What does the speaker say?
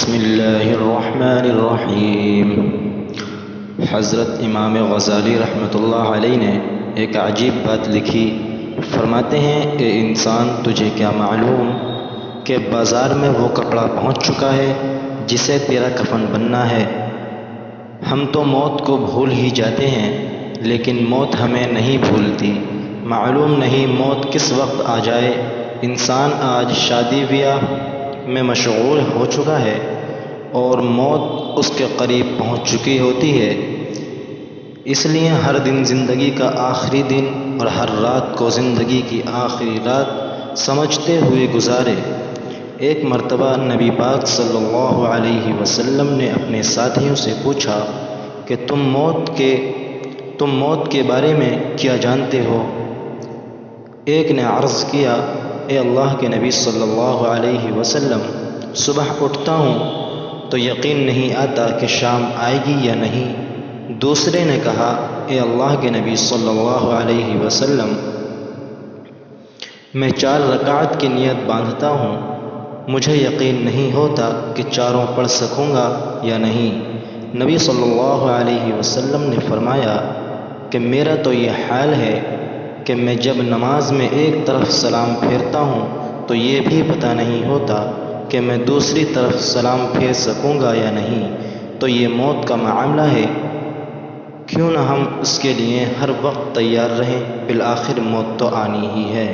بسم اللہ الرحمن الرحیم۔ حضرت امام غزالی رحمۃ اللہ علیہ نے ایک عجیب بات لکھی۔ فرماتے ہیں اے انسان، تجھے کیا معلوم کہ بازار میں وہ کپڑا پہنچ چکا ہے جسے تیرا کفن بننا ہے۔ ہم تو موت کو بھول ہی جاتے ہیں، لیکن موت ہمیں نہیں بھولتی۔ معلوم نہیں موت کس وقت آ جائے۔ انسان آج شادی بیاہ میں مشغول ہو چکا ہے اور موت اس کے قریب پہنچ چکی ہوتی ہے۔ اس لیے ہر دن زندگی کا آخری دن اور ہر رات کو زندگی کی آخری رات سمجھتے ہوئے گزارے۔ ایک مرتبہ نبی پاک صلی اللہ علیہ وسلم نے اپنے ساتھیوں سے پوچھا کہ تم موت کے بارے میں کیا جانتے ہو؟ ایک نے عرض کیا، اے اللہ کے نبی صلی اللہ علیہ وسلم، صبح اٹھتا ہوں تو یقین نہیں آتا کہ شام آئے گی یا نہیں۔ دوسرے نے کہا، اے اللہ کے نبی صلی اللہ علیہ وسلم، میں 4 رکعت کی نیت باندھتا ہوں، مجھے یقین نہیں ہوتا کہ چاروں پڑھ سکوں گا یا نہیں۔ نبی صلی اللہ علیہ وسلم نے فرمایا کہ میرا تو یہ حال ہے کہ میں جب نماز میں ایک طرف سلام پھیرتا ہوں تو یہ بھی پتہ نہیں ہوتا کہ میں دوسری طرف سلام پھیر سکوں گا یا نہیں۔ تو یہ موت کا معاملہ ہے، کیوں نہ ہم اس کے لیے ہر وقت تیار رہیں، بالآخر موت تو آنی ہی ہے۔